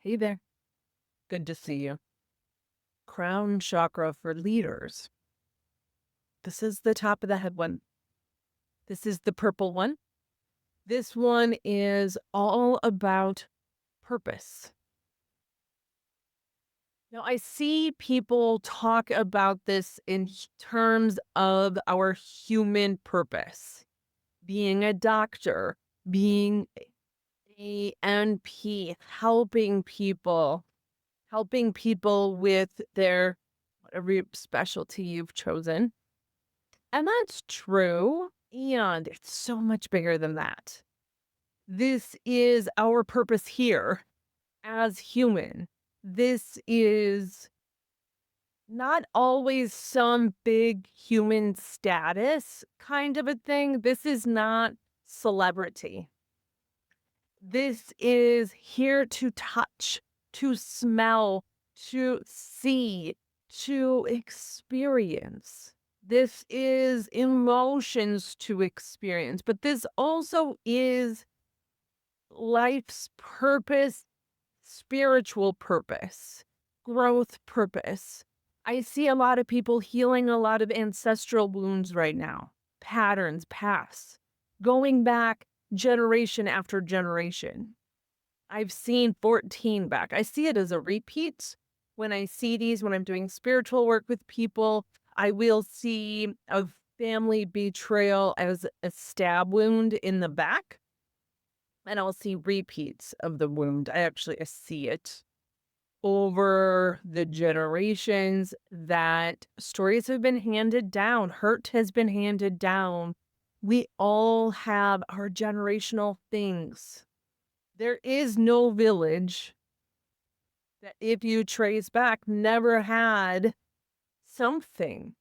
Hey there. Good to see you. Crown chakra for leaders. This is the top of the head one. This is the purple one. This one is all about purpose. Now, I see people talk about this in terms of our human purpose, being a doctor, being a NP, helping people with their whatever specialty you've chosen. And that's true. And it's so much bigger than that. This is our purpose here as human. This is not always some big human status kind of a thing. This is not celebrity. This is here to touch, to smell, to see, to experience. This is emotions to experience, but this also is life's purpose, spiritual purpose, growth purpose. I see a lot of people healing a lot of ancestral wounds right now, patterns, past, going back generation after generation. I've seen 14 back. I see it as a repeat. When I see these, when I'm doing spiritual work with people, I will see a family betrayal as a stab wound in the back, and I'll see repeats of the wound. I see it over the generations that stories have been handed down, hurt has been handed down. We all have our generational things. There is no village that, if you trace back, never had something.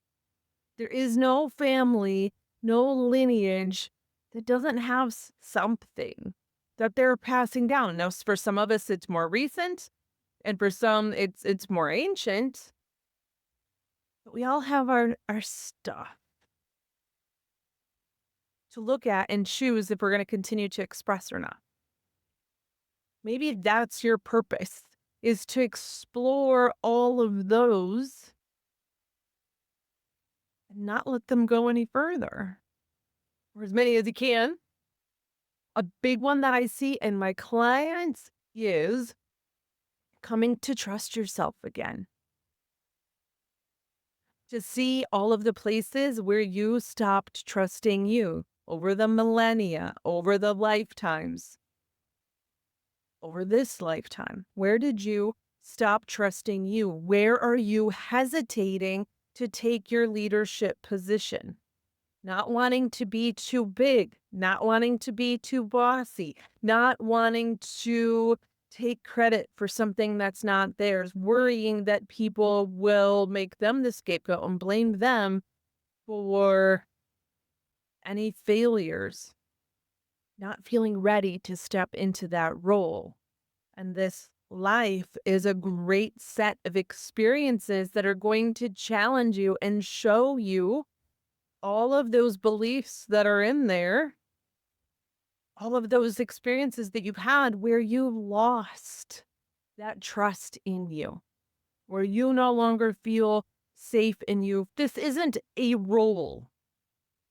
There is no family, no lineage that doesn't have something that they're passing down. Now, for some of us, it's more recent, and for some, it's more ancient. But we all have our stuff to look at and choose if we're going to continue to express or not. Maybe that's your purpose, is to explore all of those and not let them go any further, or as many as you can. A big one that I see in my clients is coming to trust yourself again. To see all of the places where you stopped trusting you over the millennia, over the lifetimes, over this lifetime. Where did you stop trusting you? Where are you hesitating to take your leadership position? Not wanting to be too big, not wanting to be too bossy, not wanting to take credit for something that's not theirs, worrying that people will make them the scapegoat and blame them for any failures, not feeling ready to step into that role. And this life is a great set of experiences that are going to challenge you and show you all of those beliefs that are in there, all of those experiences that you've had where you lost that trust in you, where you no longer feel safe in you. This isn't a role.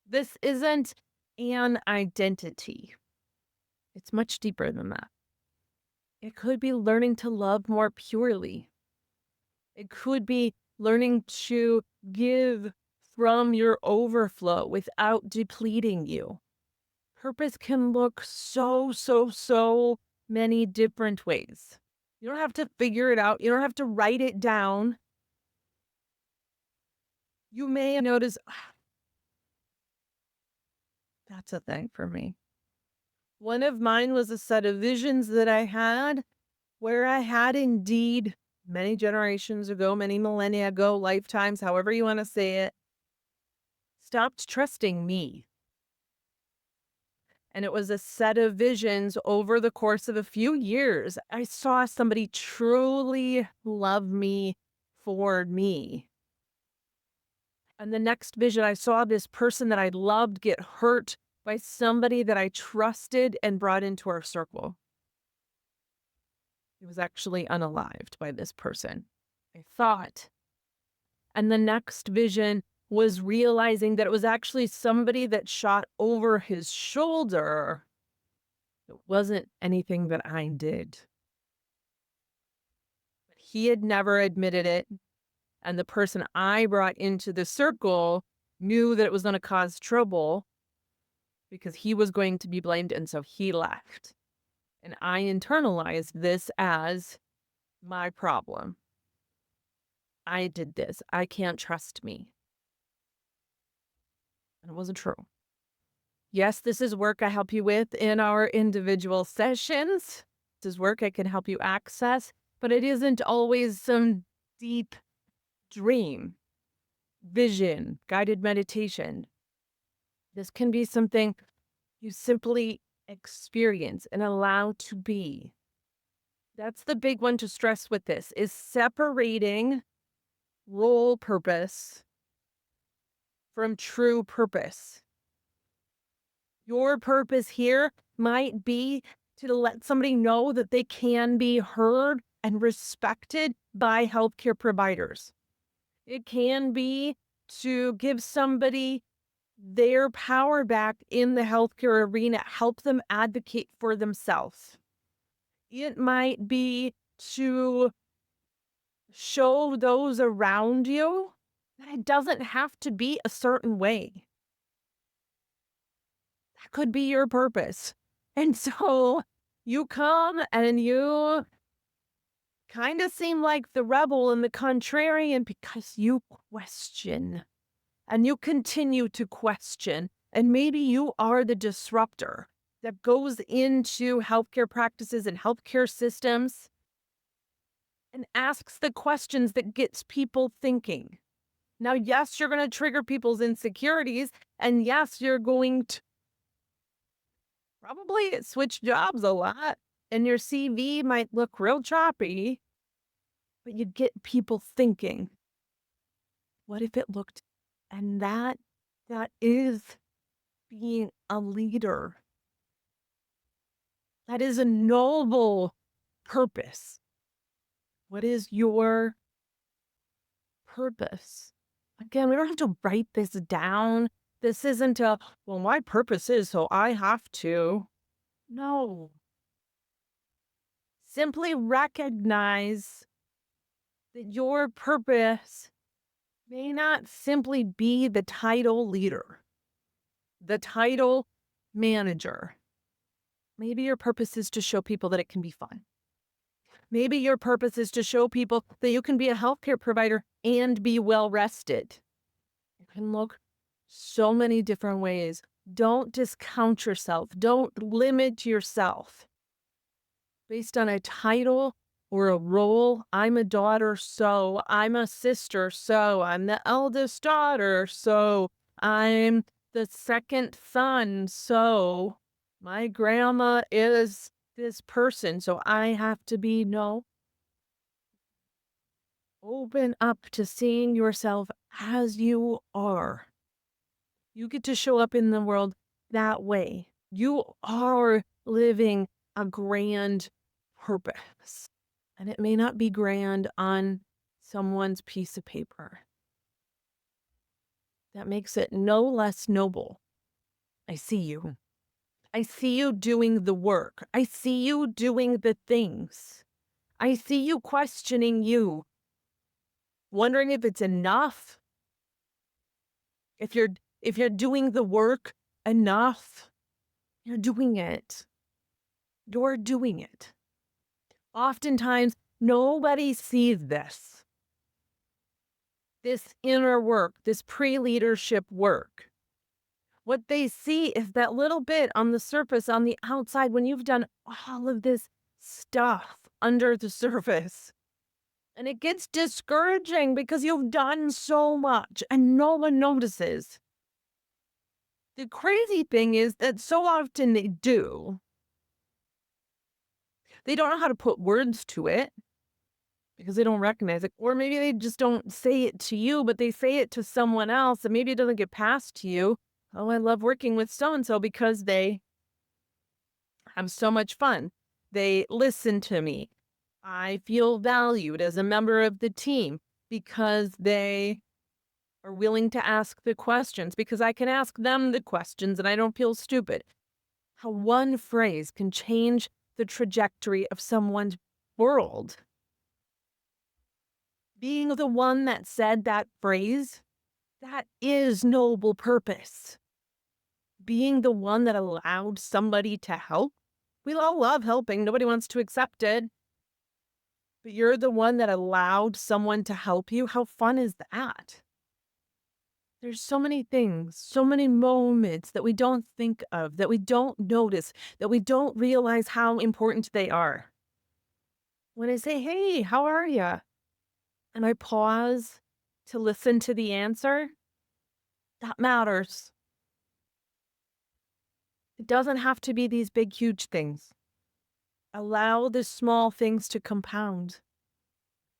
This isn't an identity. It's much deeper than that. It could be learning to love more purely. It could be learning to give from your overflow without depleting you. Purpose can look so many different ways. You don't have to figure it out. You don't have to write it down. You may notice, that's a thing for me. One of mine was a set of visions that I had where I had indeed many generations ago, many millennia ago, lifetimes, however you want to say it, stopped trusting me. And it was a set of visions over the course of a few years. I saw somebody truly love me for me. And the next vision, I saw this person that I loved get hurt by somebody that I trusted and brought into our circle. It was actually unalived by this person. I thought. And the next vision was realizing that it was actually somebody that shot over his shoulder. It wasn't anything that I did. But he had never admitted it. And the person I brought into the circle knew that it was going to cause trouble because he was going to be blamed. And so he left. And I internalized this as my problem. I did this. I can't trust me. And it wasn't true. Yes, this is work I help you with in our individual sessions. This is work I can help you access, but it isn't always some deep dream, vision, guided meditation. This can be something you simply experience and allow to be. That's the big one to stress with this, is separating role purpose from true purpose. Your purpose here might be to let somebody know that they can be heard and respected by healthcare providers. It can be to give somebody their power back in the healthcare arena, help them advocate for themselves. It might be to show those around you that it doesn't have to be a certain way. That could be your purpose. And so you come and you kind of seem like the rebel and the contrarian because you question and you continue to question. And maybe you are the disruptor that goes into healthcare practices and healthcare systems and asks the questions that gets people thinking. Now, yes, you're going to trigger people's insecurities. And yes, you're going to probably switch jobs a lot. And your CV might look real choppy, but you get people thinking, what if it looked? And that is being a leader. That is a noble purpose. What is your purpose? Again, we don't have to write this down. This isn't a, well, my purpose is so I have to. No. Simply recognize that your purpose may not simply be the title leader, the title manager. Maybe your purpose is to show people that it can be fun. Maybe your purpose is to show people that you can be a healthcare provider and be well rested. It can look so many different ways. Don't discount yourself. Don't limit yourself based on a title or a role. I'm a daughter, so I'm a sister, so I'm the eldest daughter, so I'm the second son, so my grandma is this person, so I have to be. No. Open up to seeing yourself as you are. You get to show up in the world that way. You are living a grand purpose. And it may not be grand on someone's piece of paper. That makes it no less noble. I see you. I see you doing the work. I see you doing the things. I see you questioning you, wondering if it's enough. If you're doing the work enough, you're doing it. You're doing it. Oftentimes, nobody sees this inner work, this pre-leadership work. What they see is that little bit on the surface, on the outside, when you've done all of this stuff under the surface. And it gets discouraging because you've done so much and no one notices. The crazy thing is that so often they do. They don't know how to put words to it because they don't recognize it. Or maybe they just don't say it to you, but they say it to someone else and maybe it doesn't get passed to you. Oh, I love working with so-and-so because they have so much fun. They listen to me. I feel valued as a member of the team because they are willing to ask the questions, because I can ask them the questions and I don't feel stupid. How one phrase can change the trajectory of someone's world. Being the one that said that phrase, that is noble purpose. Being the one that allowed somebody to help. We all love helping. Nobody wants to accept it. But you're the one that allowed someone to help you. How fun is that? There's so many things, so many moments that we don't think of, that we don't notice, that we don't realize how important they are. When I say, hey, how are you? And I pause to listen to the answer, that matters. It doesn't have to be these big, huge things. Allow the small things to compound.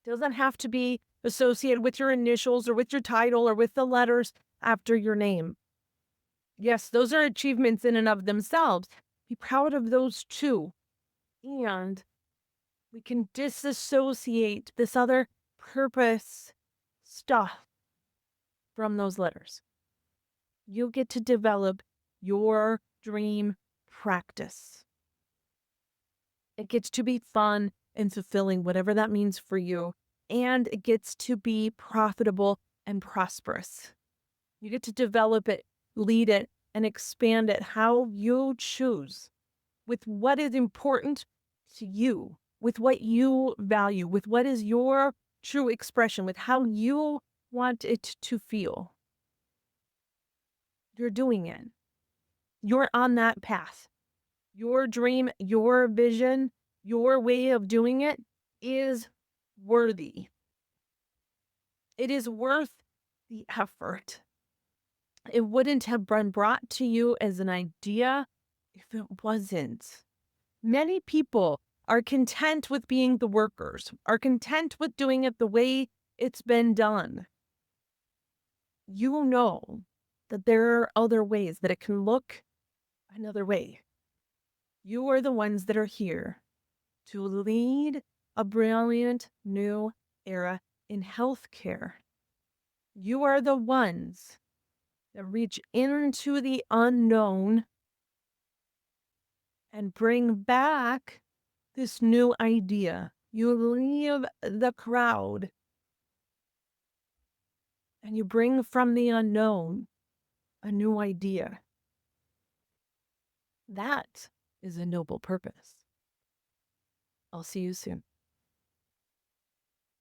It doesn't have to be associated with your initials or with your title or with the letters after your name. Yes, those are achievements in and of themselves. Be proud of those too. And we can disassociate this other purpose stuff from those letters. You get to develop your dream practice. It gets to be fun and fulfilling, whatever that means for you. And it gets to be profitable and prosperous. You get to develop it, lead it, and expand it how you choose, with what is important to you, with what you value, with what is your true expression, with how you want it to feel. You're doing it. You're on that path. Your dream, your vision, your way of doing it is worthy. It is worth the effort. It wouldn't have been brought to you as an idea if it wasn't. Many people are content with being the workers, are content with doing it the way it's been done. You know that there are other ways, that it can look another way. You are the ones that are here to lead a brilliant new era in healthcare. You are the ones that reach into the unknown and bring back this new idea. You leave the crowd and you bring from the unknown a new idea. That is a noble purpose. I'll see you soon.